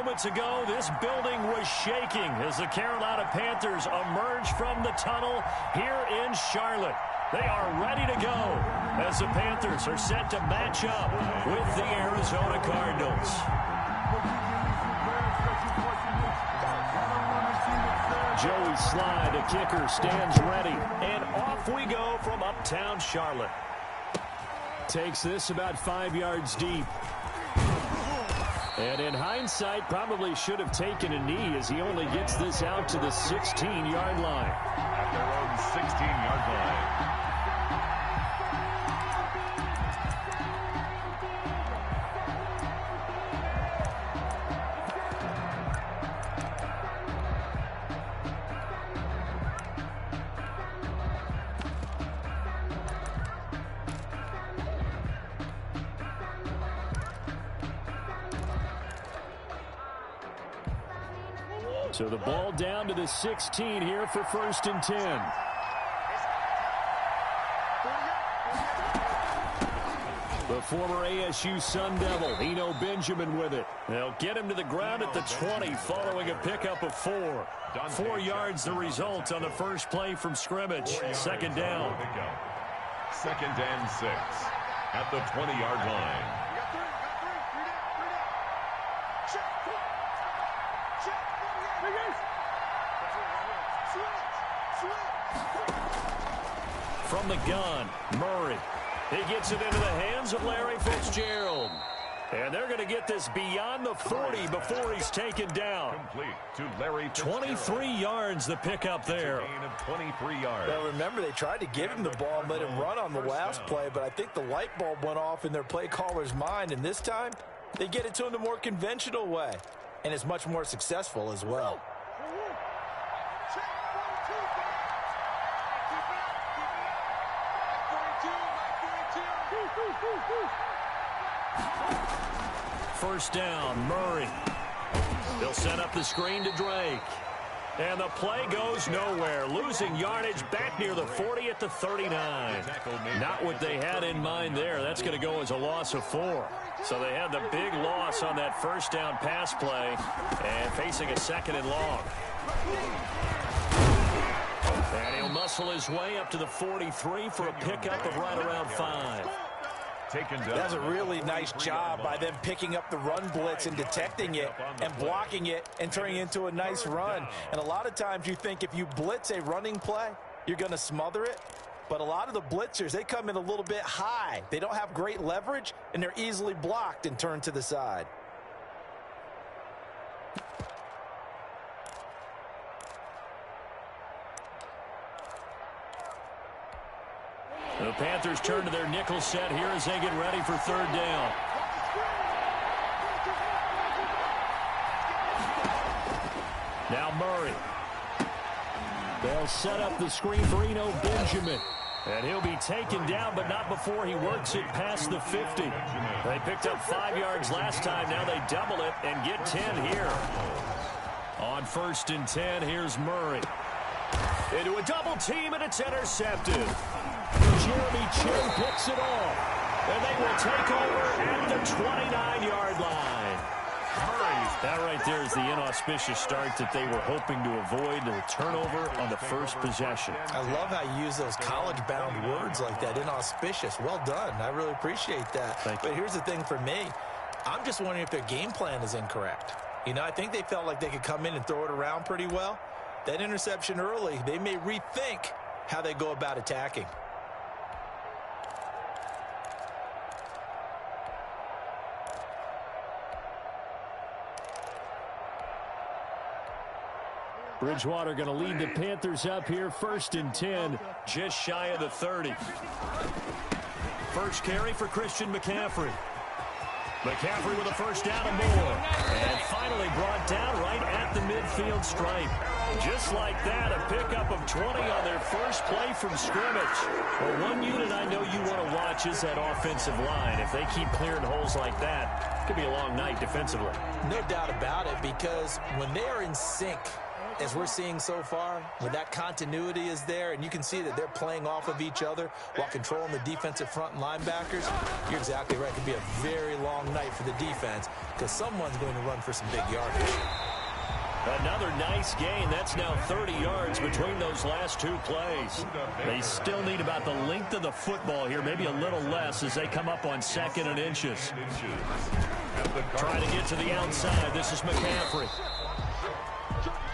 moments ago, this building was shaking as the Carolina Panthers emerge from the tunnel here in Charlotte. They are ready to go as the Panthers are set to match up with the Arizona Cardinals. Joey Slye, the kicker, stands ready. And off we go from uptown Charlotte. Takes this about 5 yards deep. And in hindsight, probably should have taken a knee as he only gets this out to the 16-yard line. At their own 16-yard line. So the ball down to the 16 here for 1st and 10. The former ASU Sun Devil, Eno Benjamin with it. They'll get him to the ground at the 20 following a pickup of 4. 4 yards the result on the first play from scrimmage. 2nd down. 2nd and 6 at the 20-yard line. From the gun, Murray. He gets it into the hands of Larry Fitzgerald. And they're going to get this beyond the 40 before he's taken down. Complete to Larry Fitzgerald. 23 yards the pickup there. Gain of 23 yards. Now remember, they tried to give him the ball and let him run on the last play, but I think the light bulb went off in their play caller's mind, and this time they get it to him the more conventional way, and it's much more successful as well. First down, Murray. They'll set up the screen to Drake. And the play goes nowhere. Losing yardage back near the 40 at the 39. Not what they had in mind there. That's going to go as a loss of 4. So they had the big loss on that first down pass play and facing a 2nd and long. And he'll muscle his way up to the 43 for a pickup of right around 5. That's a really nice job by them picking up the run blitz and detecting it and blocking it and turning it into a nice run. And a lot of times you think if you blitz a running play, you're going to smother it. But a lot of the blitzers, they come in a little bit high. They don't have great leverage, and they're easily blocked and turned to the side. The Panthers turn to their nickel set here as they get ready for 3rd down. Now Murray. They'll set up the screen for Eno Benjamin. And he'll be taken down, but not before he works it past the 50. They picked up 5 yards last time. Now they double it and get 10 here. On 1st and 10, here's Murray. Into a double team, and it's intercepted. Jeremy Chinn picks it off. And they will take over at the 29-yard line. That right there is the inauspicious start that they were hoping to avoid, the turnover on the first possession. I love how you use those college-bound words like that, inauspicious. Well done. I really appreciate that. But here's the thing for me. I'm just wondering if their game plan is incorrect. You know, I think they felt like they could come in and throw it around pretty well. That interception early, they may rethink how they go about attacking. Bridgewater going to lead the Panthers up here. 1st and 10, just shy of the 30. First carry for Christian McCaffrey. McCaffrey with a first down and more. And finally brought down right at the midfield stripe. Just like that, a pickup of 20 on their first play from scrimmage. Well, one unit I know you want to watch is that offensive line. If they keep clearing holes like that, it could be a long night defensively. No doubt about it, because when they are in sync, as we're seeing so far, when that continuity is there and you can see that they're playing off of each other while controlling the defensive front and linebackers, you're exactly right. It could be a very long night for the defense because someone's going to run for some big yardage. Another nice gain. That's now 30 yards between those last two plays. They still need about the length of the football here, maybe a little less as they come up on 2nd and inches. Trying to get to the outside. This is McCaffrey.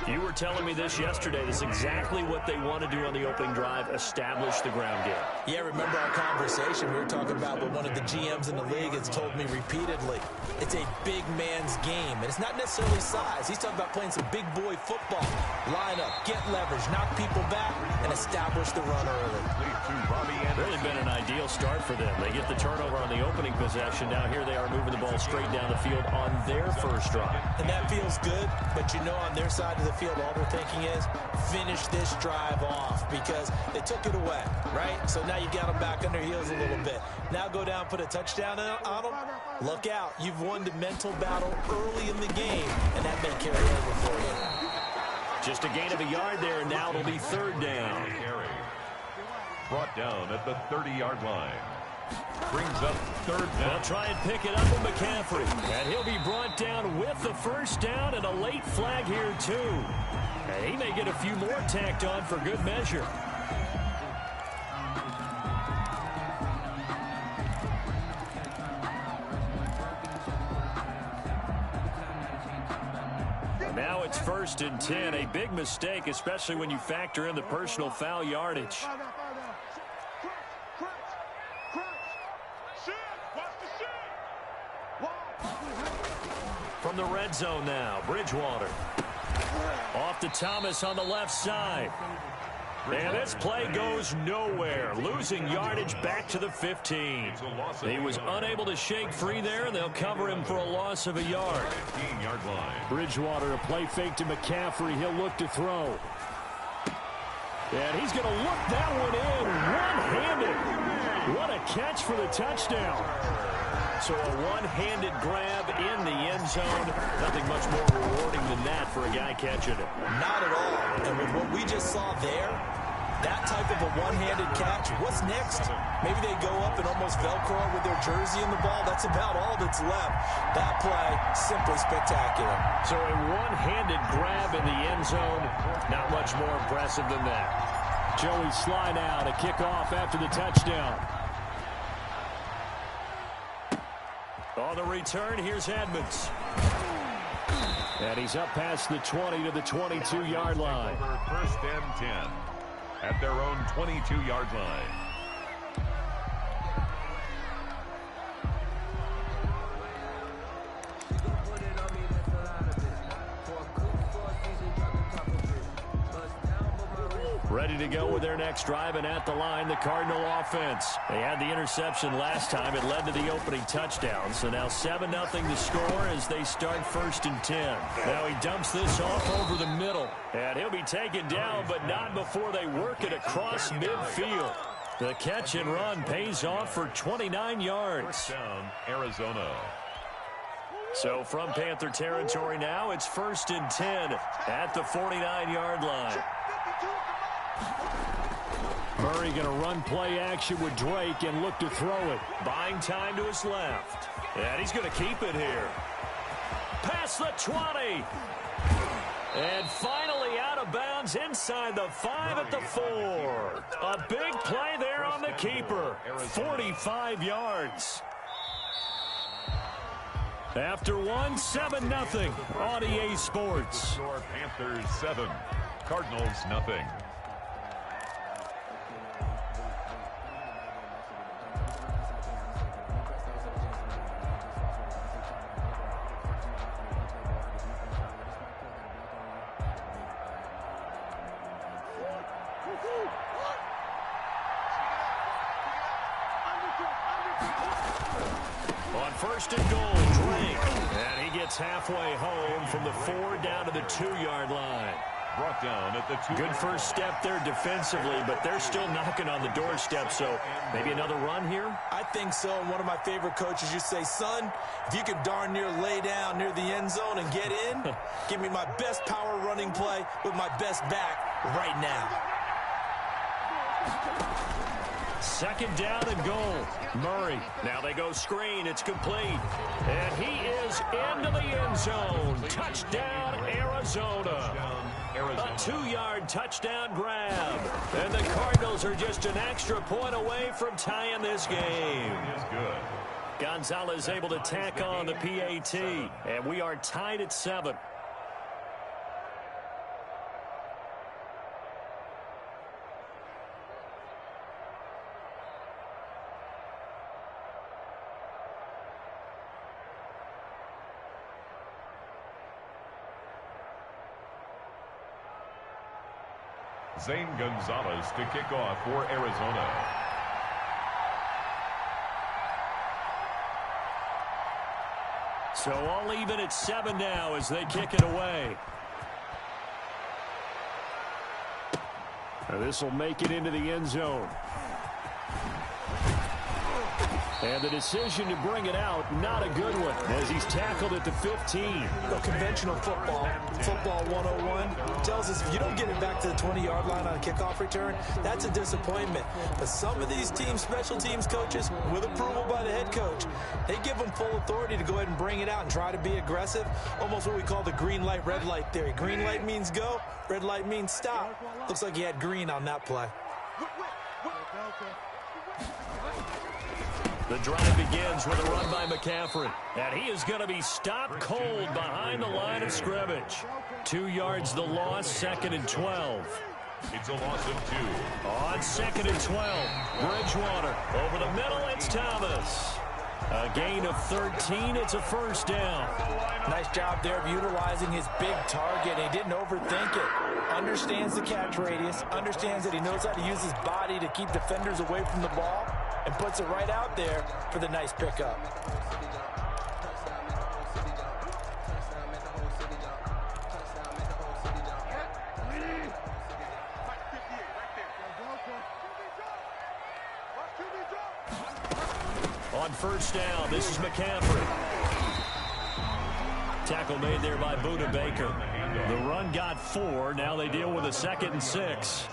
You were telling me this yesterday. This is exactly what they want to do on the opening drive, establish the ground game. Yeah, remember our conversation? We were talking about what one of the GMs in the league has told me repeatedly. It's a big man's game, and it's not necessarily size. He's talking about playing some big boy football. Line up, get leverage, knock people back, and establish the run early. Really been an ideal start for them. They get the turnover on the opening possession. Now here they are moving the ball straight down the field on their first drive. And that feels good, but you know on their side of the field, all they're thinking is finish this drive off because they took it away, right? So now you got them back on their heels a little bit. Now go down, put a touchdown on them. Look out. You've won the mental battle early in the game, and that may carry over for you. Just a gain of a yard there, and now it'll be 3rd down. Brought down at the 30-yard line. Brings up 3rd down. They'll try and pick it up with McCaffrey. And he'll be brought down with the first down and a late flag here, too. And he may get a few more tacked on for good measure. Now it's 1st and 10. A big mistake, especially when you factor in the personal foul yardage. From the red zone now, Bridgewater. Off to Thomas on the left side. And this play goes nowhere. Losing yardage back to the 15. He was unable to shake free there, and they'll cover him for a loss of a yard. 15-yard line. Bridgewater, a play fake to McCaffrey. He'll look to throw. And he's going to look that one in one-handed. What a catch for the touchdown. So a one-handed grab in the end zone. Nothing much more rewarding than that for a guy catching it. Not at all. And with what we just saw there, that type of a one-handed catch, what's next? Maybe they go up and almost Velcro with their jersey in the ball. That's about all that's left. That play, simply spectacular. So a one-handed grab in the end zone. Not much more impressive than that. Joey Sly now to kick off after the touchdown. On the return, here's Edmonds. And he's up past the 20 to the 22-yard line. 1st and 10 at their own 22-yard line. Ready to go with their next drive, and at the line, the Cardinal offense. They had the interception last time. It led to the opening touchdown. So now 7-0 the score as they start 1st and 10. Now he dumps this off over the middle. And he'll be taken down, but not before they work it across midfield. The catch and run pays off for 29 yards. Down, Arizona. So from Panther territory now, it's 1st and 10 at the 49-yard line. Murray going to run play action with Drake and look to throw it. Buying time to his left. And he's going to keep it here. Past the 20. And finally out of bounds inside the 5 at the 4. A big play there on the keeper. 45 yards. After one, 7-0 on EA Sports. Panthers 7, Cardinals nothing. On 1st and goal, Drake. And he gets halfway home from the 4 down to the 2-yard line. Brought down at the 2. Good first step there defensively, but they're still knocking on the doorstep, so maybe another run here? I think so. And one of my favorite coaches used to say, son, if you can darn near lay down near the end zone and get in, give me my best power running play with my best back right now. Second down and goal. Murray. Now they go screen. It's complete. And he is into the end zone. Touchdown, Arizona. A 2-yard touchdown grab. And the Cardinals are just an extra point away from tying this game. Gonzalez able to tack on the PAT. And we are tied at 7. Zane Gonzalez to kick off for Arizona. So all even at 7 now as they kick it away. This will make it into the end zone. And the decision to bring it out, not a good one, as he's tackled at the 15. Conventional football 101, tells us if you don't get it back to the 20-yard line on a kickoff return, that's a disappointment. But some of these teams, special teams coaches, with approval by the head coach, they give them full authority to go ahead and bring it out and try to be aggressive, almost what we call the green light, red light theory. Green light means go, red light means stop. Looks like he had green on that play. The drive begins with a run by McCaffrey. And he is going to be stopped cold behind the line of scrimmage. 2 yards the loss, 2nd and 12. It's a loss of 2. On 2nd and 12, Bridgewater. Over the middle, it's Thomas. A gain of 13, it's a first down. Nice job there of utilizing his big target. He didn't overthink it. Understands the catch radius. Understands that he knows how to use his body to keep defenders away from the ball. And puts it right out there for the nice pickup. On first down, this is McCaffrey. Tackle made there by Budda Baker. The run got 4. Now they deal with a 2nd and 6.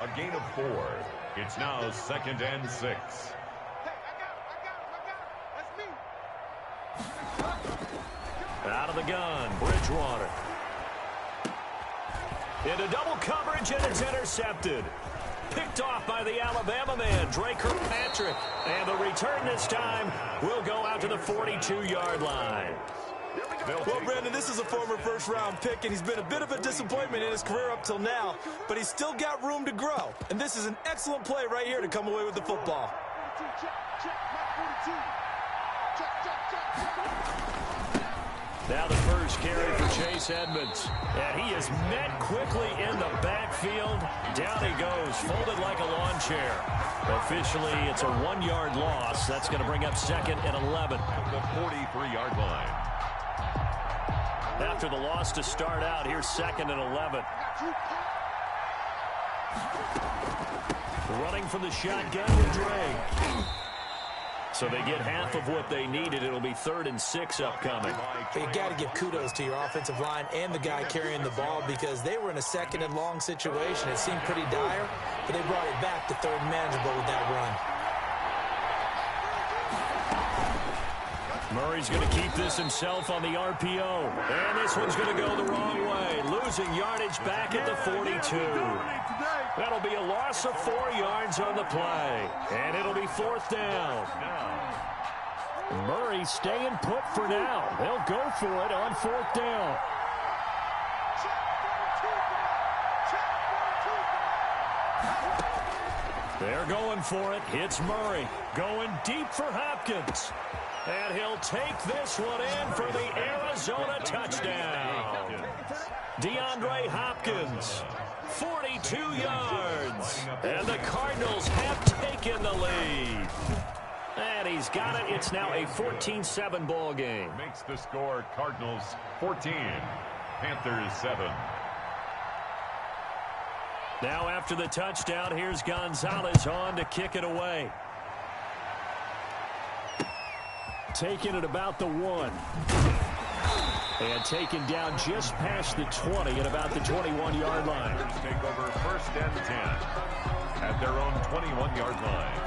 A gain of 4. It's now 2nd and 6. Out of the gun, Bridgewater. Into double coverage, and it's intercepted. Picked off by the Alabama man, Drake Kirkpatrick. And the return this time will go out to the 42-yard line. Well, Brandon, this is a former first-round pick, and he's been a bit of a disappointment in his career up till now, but he's still got room to grow. And this is an excellent play right here to come away with the football. Now the first carry for Chase Edmonds. And he is met quickly in the backfield. Down he goes, folded like a lawn chair. Officially, it's a 1-yard loss. That's going to bring up 2nd and 11. The 43-yard line. After the loss to start out, here's 2nd and 11. Running from the shotgun with Drake. So they get half of what they needed. It'll be 3rd and 6 upcoming. You got to give kudos to your offensive line and the guy carrying the ball because they were in a 2nd and long situation. It seemed pretty dire, but they brought it back to 3rd and manageable with that run. Murray's going to keep this himself on the RPO. And this one's going to go the wrong way. Losing yardage back at the 42. That'll be a loss of 4 yards on the play. And it'll be 4th down. Murray staying put for now. They'll go for it on 4th down. They're going for it. It's Murray. Going deep for Hopkins. And he'll take this one in for the Arizona touchdown. DeAndre Hopkins, 42 yards. And the Cardinals have taken the lead. And he's got it. It's now a 14-7 ball game. Makes the score Cardinals 14, Panthers 7. Now after the touchdown, here's Gonzalez on to kick it away. Taking it about the 1. And taken down just past the 20 at about the 21-yard line. Take over 1st and 10 at their own 21-yard line.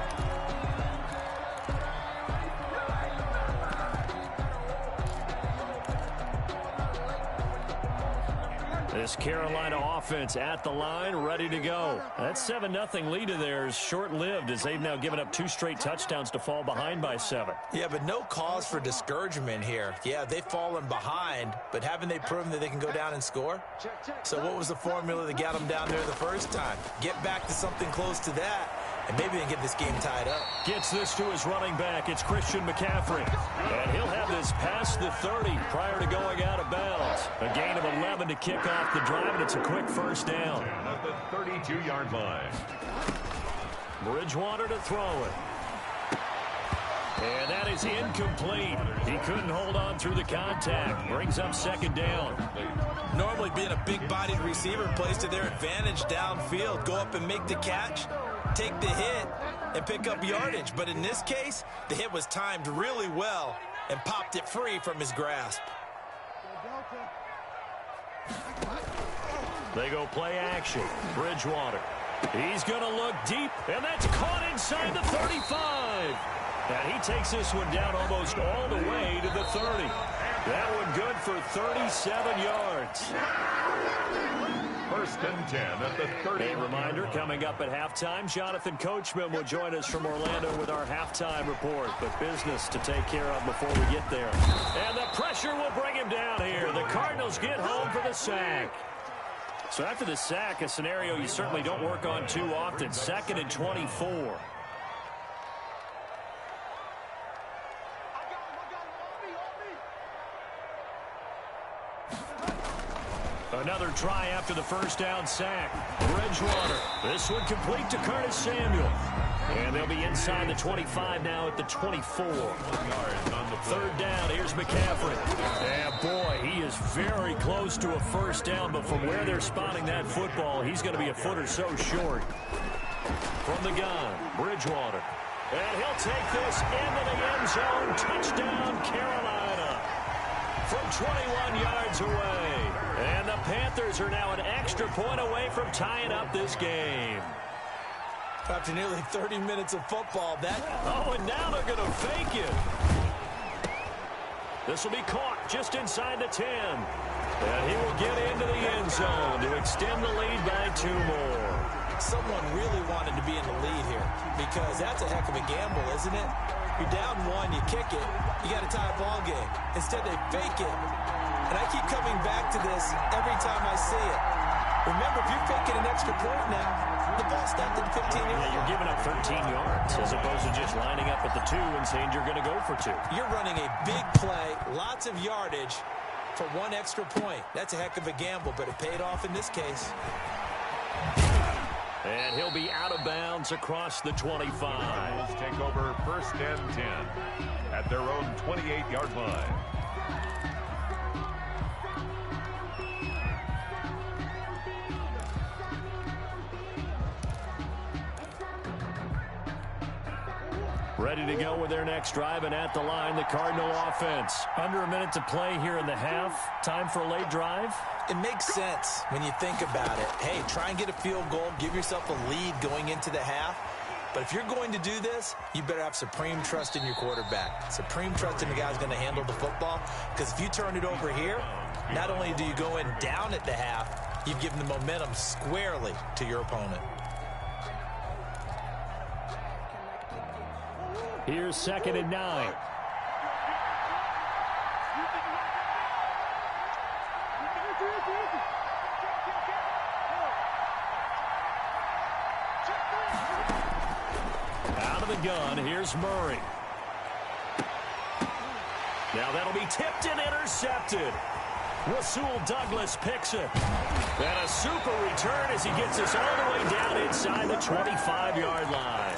This Carolina offense at the line, ready to go. That 7-0 lead of theirs short-lived as they've now given up 2 straight touchdowns to fall behind by 7. Yeah, but no cause for discouragement here. Yeah, they've fallen behind, but haven't they proven that they can go down and score? So what was the formula that got them down there the first time? Get back to something close to that, and maybe they can get this game tied up. Gets this to his running back. It's Christian McCaffrey. And he'll have this past the 30 prior to going out of bounds. A gain of 11 to kick off the drive, and it's a quick first down. At the 32-yard line. Bridgewater to throw it. And that is incomplete. He couldn't hold on through the contact. Brings up 2nd down. Normally being a big-bodied receiver plays to their advantage downfield. Go up and make the catch, take the hit, and pick up yardage. But in this case, the hit was timed really well and popped it free from his grasp. They go play action. Bridgewater. He's going to look deep, and that's caught inside the 35. And he takes this one down almost all the way to the 30. That one good for 37 yards. 1st and 10 at the 30. A reminder, coming up at halftime, Jonathan Coachman will join us from Orlando with our halftime report. But business to take care of before we get there. And the pressure will bring him down here. The Cardinals get home for the sack. So after the sack, a scenario you certainly don't work on too often. 2nd and 24. Another try after the first down sack. Bridgewater. This one complete to Curtis Samuel. And they'll be inside the 25 now at the 24. 3rd down. Here's McCaffrey. And boy, he is very close to a first down. But from where they're spotting that football, he's going to be a foot or so short. From the gun, Bridgewater. And he'll take this into the end zone. Touchdown, Carolina. From 21 yards away. And the Panthers are now an extra point away from tying up this game. After nearly 30 minutes of football, and now they're going to fake it. This will be caught just inside the 10. And he will get into the end zone to extend the lead by 2 more. Someone really wanted to be in the lead here because that's a heck of a gamble, isn't it? You're down 1, you kick it, you got to tie a ball game. Instead, they fake it. And I keep coming back to this every time I see it. Remember, if you're faking an extra point now, the ball's stopped at 15 yards. Yeah, you're giving up 13 yards as opposed to just lining up at the 2 and saying you're going to go for 2. You're running a big play, lots of yardage for 1 extra point. That's a heck of a gamble, but it paid off in this case. And he'll be out of bounds across the 25. Let's take over 1st and 10 at their own 28-yard line. Ready to go with their next drive, and at the line, the Cardinal offense. Under a minute to play here in the half. Time for a late drive. It makes sense when you think about it. Hey, try and get a field goal. Give yourself a lead going into the half. But if you're going to do this, you better have supreme trust in your quarterback. Supreme trust in the guy who's going to handle the football. Because if you turn it over here, not only do you go in down at the half, you've given the momentum squarely to your opponent. Here's 2nd and 9. Out of the gun, here's Murray. Now that'll be tipped and intercepted. Rasul Douglas picks it. And a super return as he gets us all the way down inside the 25-yard line.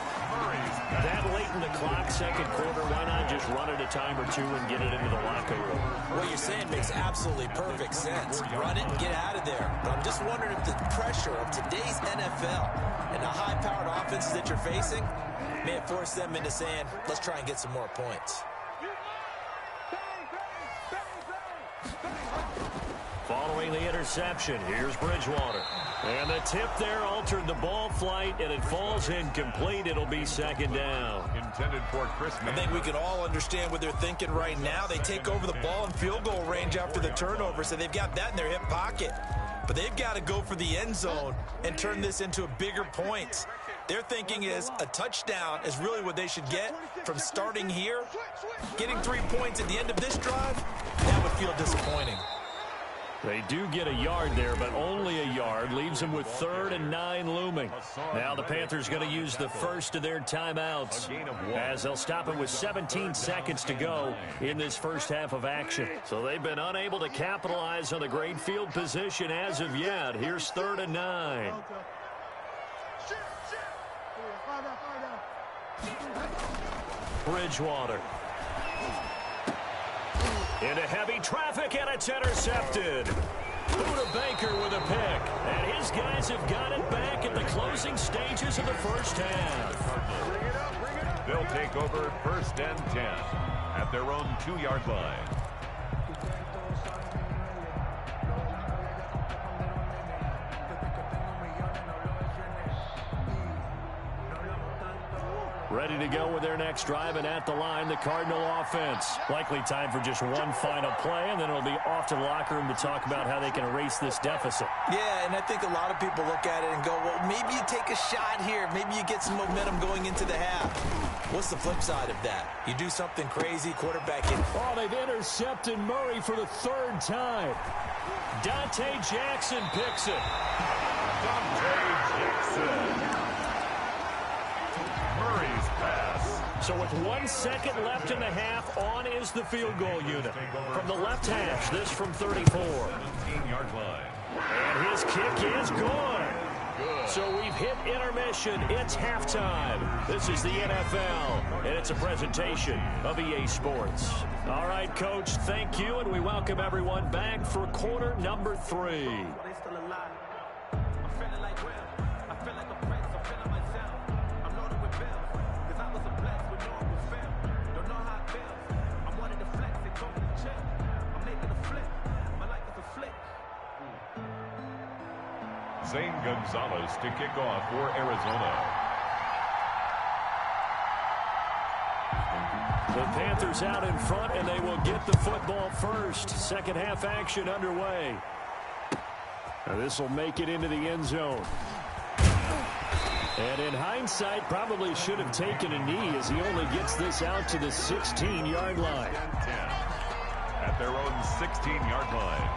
That late in the clock, second quarter, why not just run it a time or two and get it into the locker room? What you're saying makes absolutely perfect sense. Run it and get out of there. But I'm just wondering if the pressure of today's NFL and the high-powered offenses that you're facing may have forced them into saying, let's try and get some more points. Following the interception, here's Bridgewater. And the tip there altered the ball flight, and it falls incomplete. It'll be second down. Intended for Chris Mann. I think we can all understand what they're thinking right now. They take over the ball in field goal range after the turnover, so they've got that in their hip pocket. But they've got to go for the end zone and turn this into a bigger point. Their thinking is a touchdown is really what they should get from starting here. Getting 3 points at the end of this drive, that would feel disappointing. They do get a yard there, but only a yard. Leaves them with 3rd and 9 looming. Now the Panthers going to use the first of their timeouts, as they'll stop it with 17 seconds to go in this first half of action. So they've been unable to capitalize on the great field position as of yet. Here's 3rd and 9. Bridgewater. Into heavy traffic, and it's intercepted. Budda Baker with a pick. And his guys have got it back at the closing stages of the first half. They'll take over 1st and 10 at their own 2-yard line. Ready to go with their next drive, and at the line, the Cardinal offense. Likely time for just one final play, and then it'll be off to the locker room to talk about how they can erase this deficit. Yeah, and I think a lot of people look at it and go, well, maybe you take a shot here. Maybe you get some momentum going into the half. What's the flip side of that? You do something crazy, quarterback in. Oh, they've intercepted Murray for the 3rd time. Dante Jackson picks it. Dante Jackson. Murray's pass. So with 1 second left in the half, on is the field goal unit. From the left hash, this from 34. 17-yard line. And his kick is good. So we've hit intermission. It's halftime. This is the NFL, and it's a presentation of EA Sports. All right, Coach, thank you, and we welcome everyone back for quarter number 3. Zane Gonzalez to kick off for Arizona. The Panthers out in front, and they will get the football first. Second half action underway. Now this will make it into the end zone. And in hindsight, probably should have taken a knee as he only gets this out to the 16-yard line. 10 at their own 16-yard line.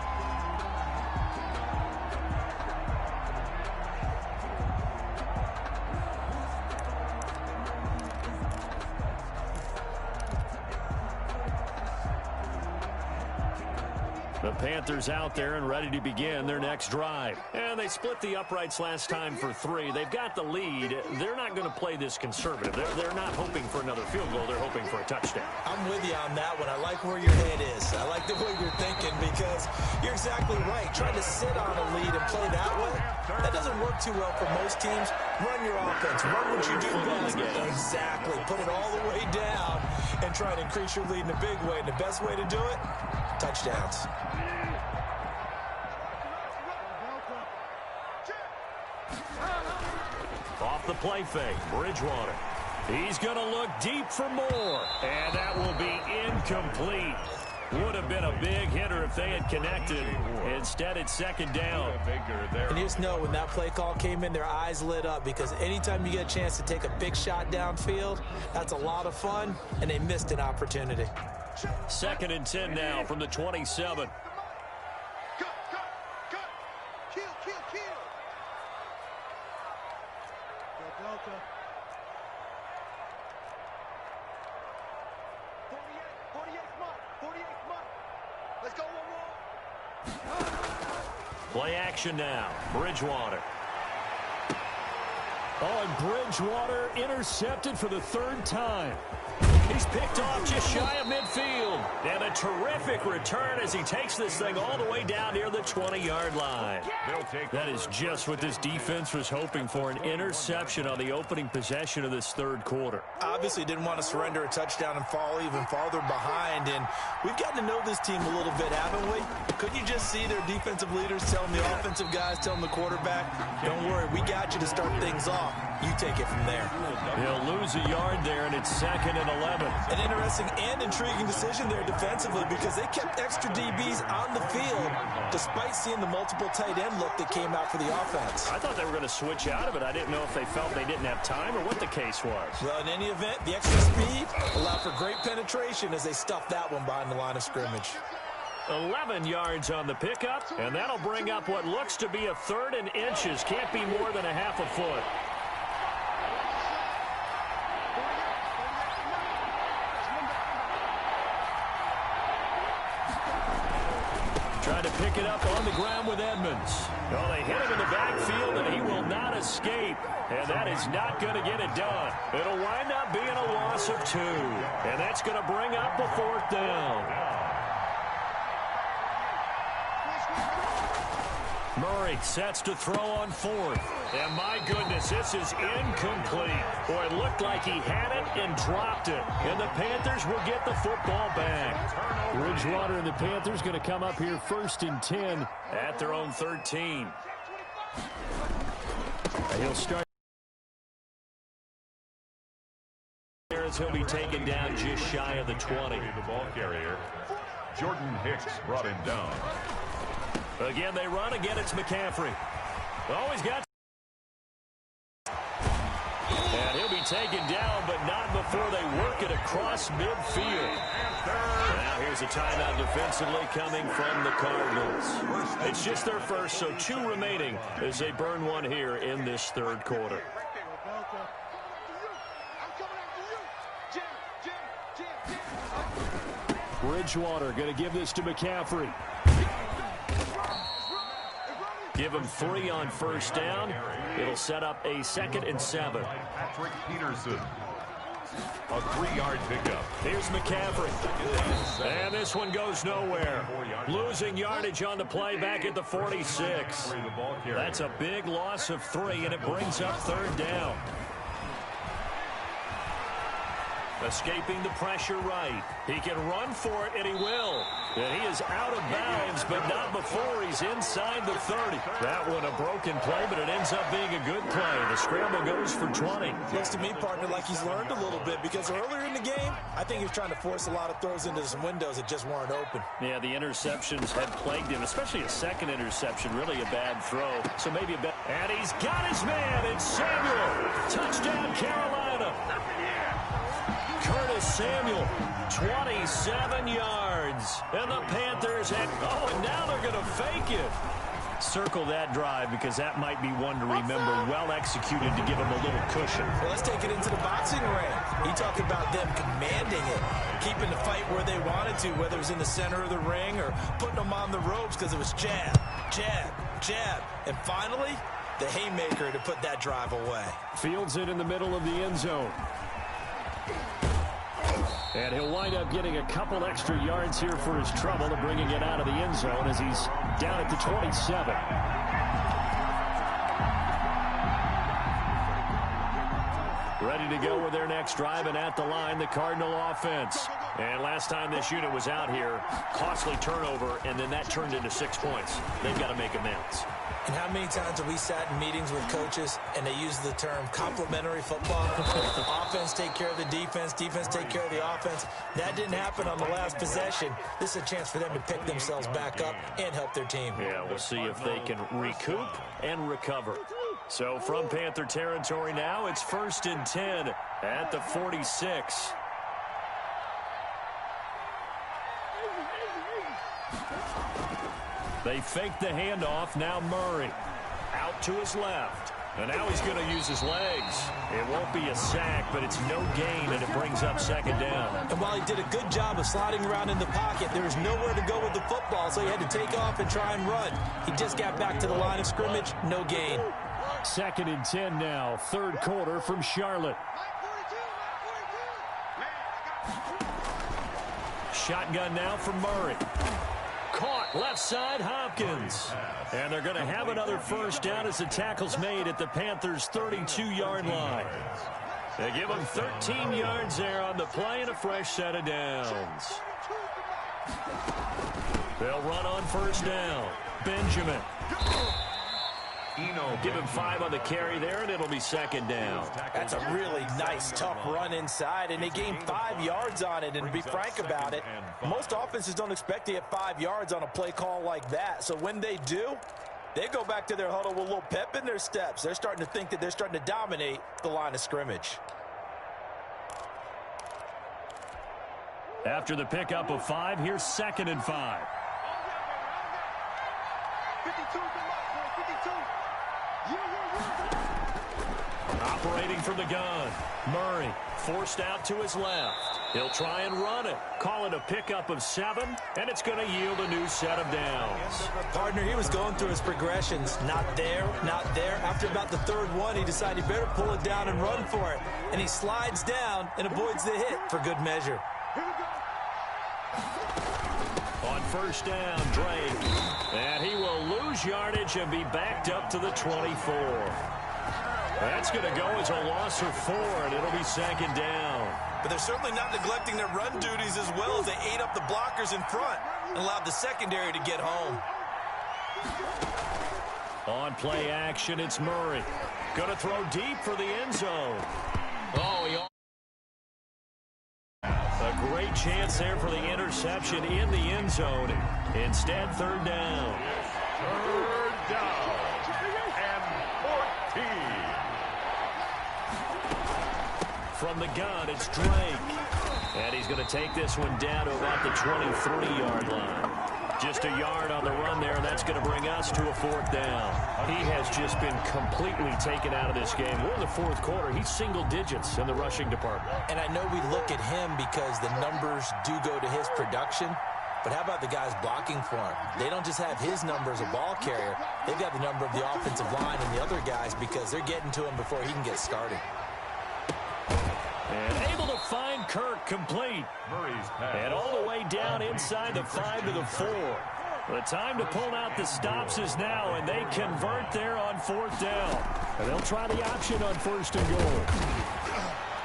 The Panthers out there and ready to begin their next drive. And they split the uprights last time for 3. They've got the lead. They're not going to play this conservative. They're not hoping for another field goal. They're hoping for a touchdown. I'm with you on that one. I like where your head is. I like the way you're thinking because you're exactly right. Trying to sit on a lead and play that way, that doesn't work too well for most teams. Run your offense. Run what you do best. Exactly. Put it all the way down and try to increase your lead in a big way. And the best way to do it, touchdowns. Off the play fake, Bridgewater. He's going to look deep for more. And that will be incomplete. Would have been a big hitter if they had connected. Instead, it's second down. And you just know when that play call came in, their eyes lit up because anytime you get a chance to take a big shot downfield, that's a lot of fun, and they missed an opportunity. 2nd and 10 now from the 27. Play action now. Bridgewater. Oh, and Bridgewater intercepted for the third time. He's picked off just shy of midfield. And a terrific return as he takes this thing all the way down near the 20-yard line. That is just what this defense was hoping for, an interception on the opening possession of this third quarter. Obviously didn't want to surrender a touchdown and fall even farther behind. And we've gotten to know this team a little bit, haven't we? Couldn't you just see their defensive leaders telling the offensive guys, telling the quarterback, don't worry, we got you to start things off. You take it from there. He'll lose a yard there, and it's 2nd and 11. An interesting and intriguing decision there defensively because they kept extra DBs on the field despite seeing the multiple tight end look that came out for the offense. I thought they were going to switch out of it. I didn't know if they felt they didn't have time or what the case was. Well, in any event, the extra speed allowed for great penetration as they stuffed that one behind the line of scrimmage. 11 yards on the pickup, and that'll bring up what looks to be a 3rd and inches. Can't be more than a half a foot. Trying to pick it up on the ground with Edmonds. Oh, they hit him in the backfield, and he will not escape. And that is not going to get it done. It'll wind up being a loss of 2. And that's going to bring up a 4th down. Murray sets to throw on 4th. And my goodness, this is incomplete. Boy, it looked like he had it and dropped it. And the Panthers will get the football back. Bridgewater and the Panthers going to come up here 1st and 10 at their own 13. He'll start. As he'll be taken down just shy of the 20. The ball carrier, Jordan Hicks, brought him down. Again, they run. Again, it's McCaffrey. Always got. And he'll be taken down, but not before they work it across midfield. Now here's a timeout defensively coming from the Cardinals. It's just their first, so 2 remaining as they burn one here in this third quarter. Bridgewater going to give this to McCaffrey. Give him 3 on 1st down. It'll set up a 2nd and 7. Patrick Peterson. A 3-yard pickup. Here's McCaffrey. And this one goes nowhere. Losing yardage on the play back at the 46. That's a big loss of 3, and it brings up 3rd down. Escaping the pressure right. He can run for it, and he will. And he is out of bounds, but not before he's inside the 30. That one a broken play, but it ends up being a good play. The scramble goes for 20. Looks to me, partner, like he's learned a little bit because earlier in the game, I think he was trying to force a lot of throws into some windows that just weren't open. Yeah, the interceptions had plagued him, especially a 2nd interception. Really a bad throw. So maybe a bad. And he's got his man. It's Samuel. Touchdown, Carolina. Curtis Samuel, 27 yards. And the Panthers had, and now they're going to fake it. Circle that drive because that might be one to remember. Well executed to give him a little cushion. Well, let's take it into the boxing ring. You talk about them commanding it, keeping the fight where they wanted to, whether it was in the center of the ring or putting them on the ropes because it was jab, jab, jab. And finally, the haymaker to put that drive away. Fields it in the middle of the end zone. And he'll wind up getting a couple extra yards here for his trouble to bringing it out of the end zone as he's down at the 27. Ready to go with their next drive, and at the line, the Cardinal offense. And last time this unit was out here, costly turnover, and then that turned into 6 points. They've got to make amends. And how many times have we sat in meetings with coaches and they use the term complementary football? Offense take care of the defense, defense take care of the offense. That didn't happen on the last possession. This is a chance for them to pick themselves back up and help their team. Yeah, we'll see if they can recoup and recover. So from Panther territory now, it's 1st and 10 at the 46. They fake the handoff. Now Murray out to his left. And now he's going to use his legs. It won't be a sack, but it's no gain, and it brings up 2nd down. And while he did a good job of sliding around in the pocket, there was nowhere to go with the football, so he had to take off and try and run. He just got back to the line of scrimmage. No gain. 2nd and 10 now, 3rd quarter from Charlotte. Shotgun now from Murray. Caught left side, Hopkins. And they're going to have another first down as the tackle's made at the Panthers' 32-yard line. They give them 13 yards there on the play and a fresh set of downs. They'll run on first down. Benjamin. Give him 5 on the carry there, and it'll be 2nd down. That's a really nice, tough run inside, and they gained 5 yards on it. And to be frank about it, most offenses don't expect to get 5 yards on a play call like that. So when they do, they go back to their huddle with a little pep in their steps. They're starting to think that they're starting to dominate the line of scrimmage. After the pickup of 5, here's 2nd and 5. 52. Operating from the gun. Murray forced out to his left. He'll try and run it. Call it a pickup of 7, and it's going to yield a new set of downs. Partner, he was going through his progressions. Not there, not there. After about the 3rd one, he decided he better pull it down and run for it. And he slides down and avoids the hit for good measure. On first down, Drake. And he will lose yardage and be backed up to the 24. That's going to go as a loss of 4, and it'll be 2nd down. But they're certainly not neglecting their run duties as well as they ate up the blockers in front and allowed the secondary to get home. On play action, it's Murray. Going to throw deep for the end zone. Oh, a great chance there for the interception in the end zone. Instead, 3rd down. 3rd down and 14. From the gun, it's Drake. And he's going to take this one down to about the 23-yard line. Just a yard on the run there, and that's going to bring us to a 4th down. He has just been completely taken out of this game. We're in the 4th quarter. He's single digits in the rushing department. And I know we look at him because the numbers do go to his production. But how about the guys blocking for him? They don't just have his number as a ball carrier. They've got the number of the offensive line and the other guys because they're getting to him before he can get started. And able to find Kirk complete. And all the way down inside the 5 to the 4. The time to pull out the stops is now, and they convert there on 4th down. And they'll try the option on 1st and goal.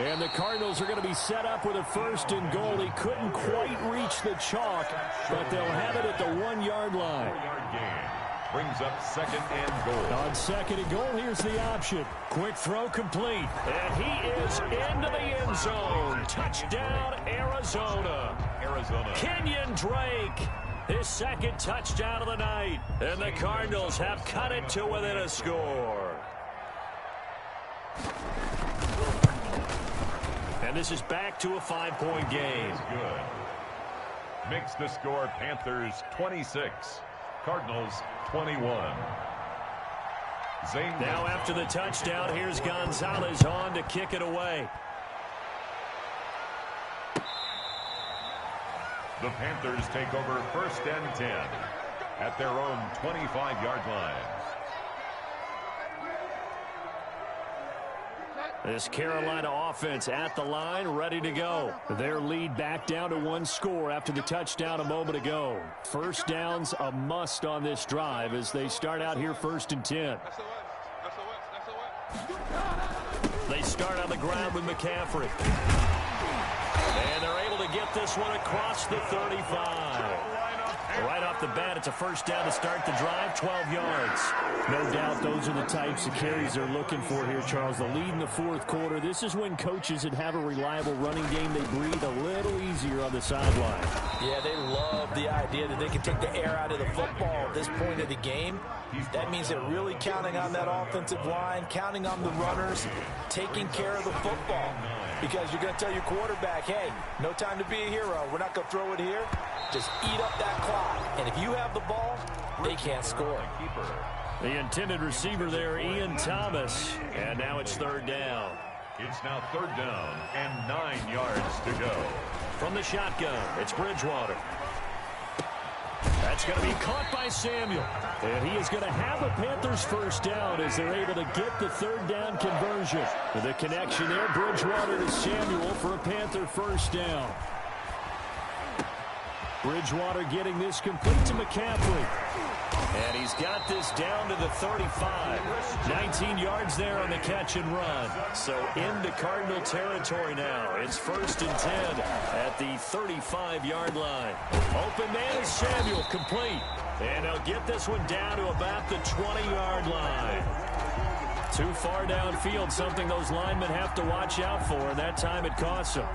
And the Cardinals are going to be set up with a 1st and goal. He couldn't quite reach the chalk, but they'll have it at the 1-yard line. Brings up 2nd and goal. On 2nd and goal, here's the option. Quick throw complete. And he is into the end zone. Touchdown, Arizona. Kenyon Drake, his 2nd touchdown of the night. And the Cardinals have cut it to within a score. And this is back to a 5-point game. Good. Makes the score Panthers 26. Cardinals 21. Now after the touchdown, here's Gonzalez on to kick it away. The Panthers take over 1st and 10 at their own 25-yard line. This Carolina offense at the line, ready to go. Their lead back down to 1 score after the touchdown a moment ago. First down's a must on this drive as they start out here 1st and 10. They start on the ground with McCaffrey. And they're able to get this one across the 35. Right off the bat, it's a first down to start the drive, 12 yards. No doubt those are the types of carries they're looking for here, Charles. The lead in the 4th quarter. This is when coaches that have a reliable running game, they breathe a little easier on the sideline. Yeah, they love the idea that they can take the air out of the football at this point of the game. That means they're really counting on that offensive line, counting on the runners, taking care of the football. Because you're going to tell your quarterback, hey, no time to be a hero. We're not going to throw it here. Just eat up that clock. And if you have the ball, they can't score. The intended receiver there, Ian Thomas. And now it's 3rd down. It's now 3rd down and 9 yards to go. From the shotgun, it's Bridgewater. That's going to be caught by Samuel. And he is going to have a Panthers first down as they're able to get the third down conversion. With the connection there, Bridgewater to Samuel for a Panther first down. Bridgewater getting this complete to McCaffrey. And he's got this down to the 35. 19 yards there on the catch and run. So into Cardinal territory now. It's 1st and 10 at the 35-yard line. Open man is Samuel, complete. And they'll get this one down to about the 20-yard line. Too far downfield, something those linemen have to watch out for, and that time it costs them.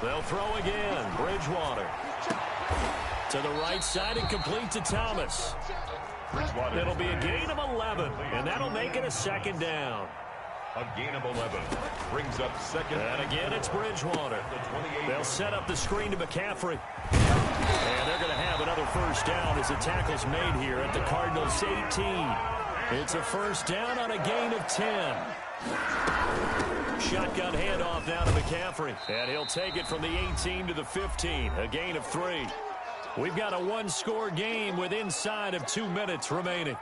They'll throw again. Bridgewater to the right side and complete to Thomas. It'll be a gain of 11, and that'll make it a second down. A gain of 11 brings up second. And again, it's Bridgewater. They'll set up the screen to McCaffrey. And they're going to have another first down as the tackle's made here at the Cardinals' 18. It's a first down on a gain of 10. Shotgun handoff now to McCaffrey. And he'll take it from the 18 to the 15. A gain of 3. We've got a one-score game with inside of 2 minutes remaining.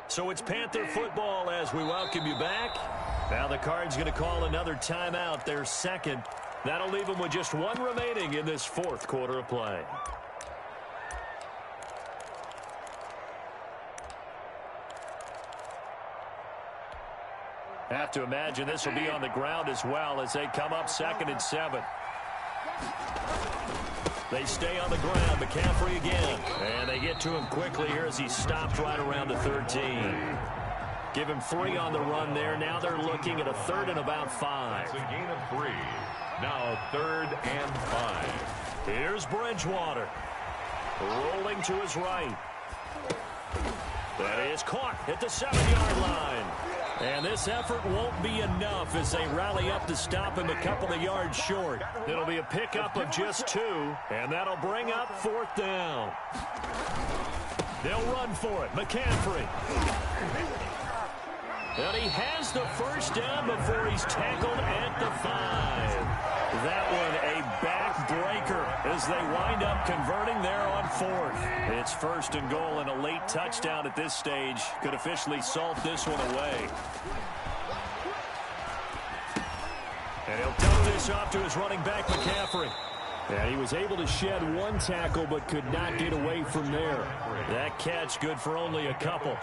So it's Panther football as we welcome you back. Now the Cards going to call another timeout, their second. That'll leave them with just one remaining in this fourth quarter of play. Have to imagine this will be on the ground as well as they come up 2nd and 7. They stay on the ground. McCaffrey again. And they get to him quickly here as he stopped right around the 13. Give him 3 on the run there. Now they're looking at a 3rd and about 5. It's a gain of 3. Now 3rd and 5. Here's Bridgewater. Rolling to his right. That is caught at the 7-yard line. And this effort won't be enough as they rally up to stop him a couple of yards short. It'll be a pickup of just 2, and that'll bring up 4th down. They'll run for it. McCaffrey. And he has the first down before he's tackled at the 5. That one a backbreaker as they wind up converting there on 4th. It's 1st and goal, and a late touchdown at this stage could officially salt this one away. And he'll dump this off to his running back, McCaffrey. And he was able to shed 1 tackle but could not get away from there. That catch good for only a couple.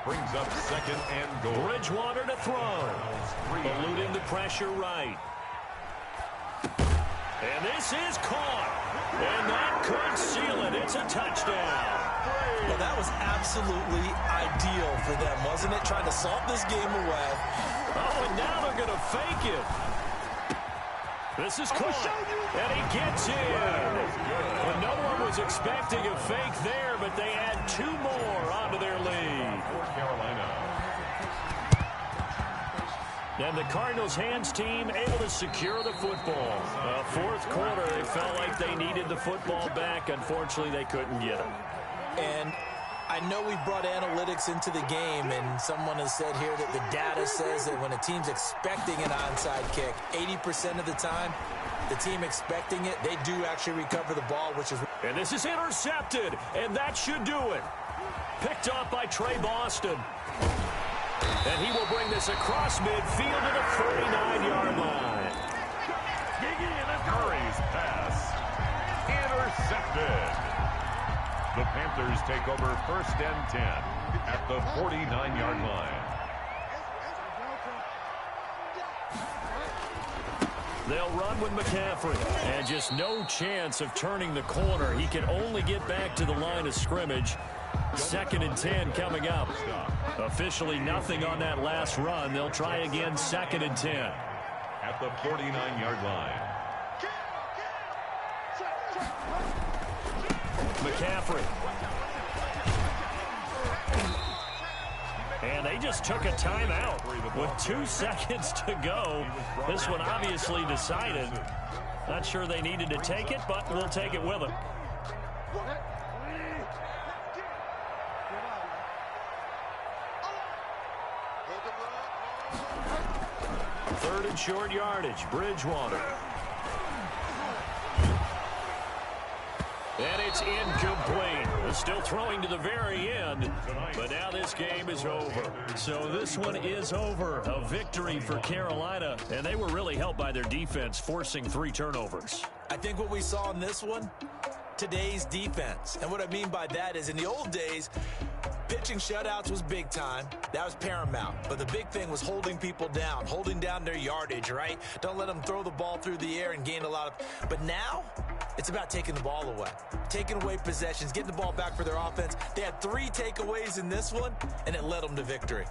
Brings up 2nd and goal. Bridgewater to throw. Eluding the pressure right. And this is caught. And that could seal it. It's a touchdown. Well, that was absolutely ideal for them, wasn't it? Trying to salt this game away. Oh, and now they're going to fake it. This is caught. And he gets in. Well, no one was expecting a fake there, but they add 2 more onto their lead. Carolina. And the Cardinals' hands team able to secure the football. 4th quarter, they felt like they needed the football back. Unfortunately, they couldn't get it. And I know we brought analytics into the game, and someone has said here that the data says that when a team's expecting an onside kick, 80% of the time, the team expecting it, they do actually recover the ball, which is... And this is intercepted, and that should do it. Picked off by Trey Boston. And he will bring this across midfield to the 49-yard line. Murray's pass. Intercepted. The Panthers take over 1st and 10 at the 49-yard line. They'll run with McCaffrey. And just no chance of turning the corner. He can only get back to the line of scrimmage. 2nd and 10 coming up. Officially nothing on that last run. They'll try again 2nd and 10. At the 49-yard line. McCaffrey. And they just took a timeout with 2 seconds to go. This one obviously decided. Not sure they needed to take it, but we'll take it with them. 3rd and short yardage, Bridgewater. And it's incomplete. Still throwing to the very end, but now this game is over. So this one is over. A victory for Carolina, and they were really helped by their defense, forcing 3 turnovers. I think what we saw in this one, today's defense. And what I mean by that is in the old days, pitching shutouts was big time. That was paramount. But the big thing was holding people down, holding down their yardage, right? Don't let them throw the ball through the air and gain a lot of... But now, it's about taking the ball away. Taking away possessions, getting the ball back for their offense. They had 3 takeaways in this one, and it led them to victory.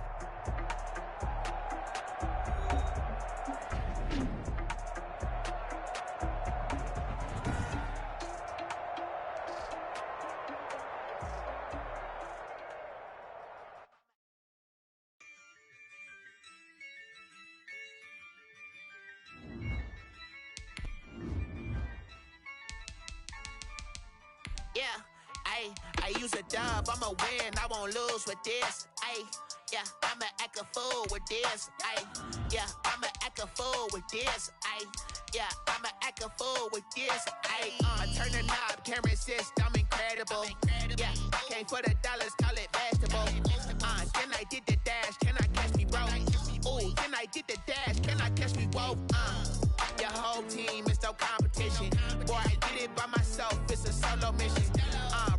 Yeah, I use a dub, I'ma win, I won't lose with this. Yeah, I'ma act a fool with this. Yeah, I'ma act a fool with this. Yeah, I'ma act a fool with this. I turn the knob, can't resist, I'm incredible. Yeah, came for the dollars, call it vegetable. Then I did the dash, can I catch me, bro? Ooh, then I did the dash, can I catch me, whoa? Your whole team is no competition. Boy, I did it by myself, it's a solo mission.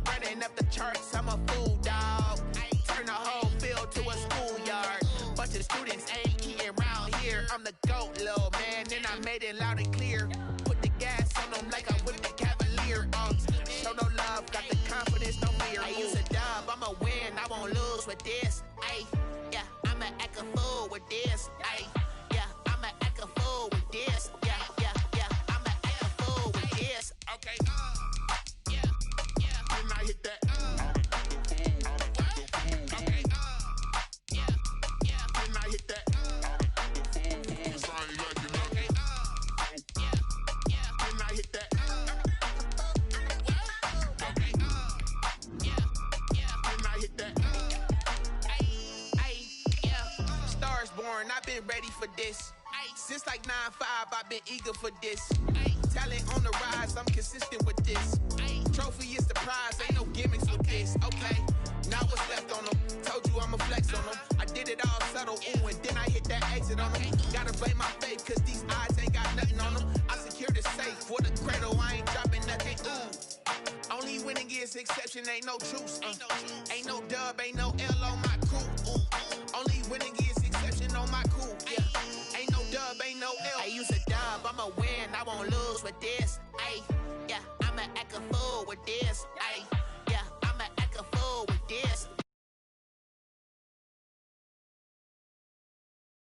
Running up the charts, I'm a fool, dog. Turn the whole field to a schoolyard. Bunch of students ain't eating round here. I'm the GOAT, little man, and I made it loud and clear. Put the gas on them like I whipped the Cavalier. Show no love, got the confidence, no fear. I use a dub, I'ma win, I won't lose with this. Yeah, I'ma act a fool with this. Yeah, I'ma act a fool with this. Yeah, I'ma act a fool with this. Okay, yeah, when I hit that, okay, yeah, when I hit that, okay, yeah, when I hit that, okay, yeah, when I hit that, yeah, stars born, I've been ready for this. Since like 9-5, I've been eager for this. Talent on the rise, I'm consistent with this. Trophy is the prize, ain't no gimmicks with this. Okay, now what's left on them? Told you I'ma flex on them. I did it all subtle, ooh, and then I hit that exit on them. Gotta blame my faith, cause these eyes ain't got nothing on them. I secured the safe for the cradle, I ain't dropping nothing, ooh. Only winning is exception, ain't no truce. Ain't no dub, ain't no L on my crew. Only winning is exception on my crew. Yeah. Ain't no dub, ain't no L. I use a dub, I'ma win, I won't lose with this. Yeah, I'ma act a fool with this.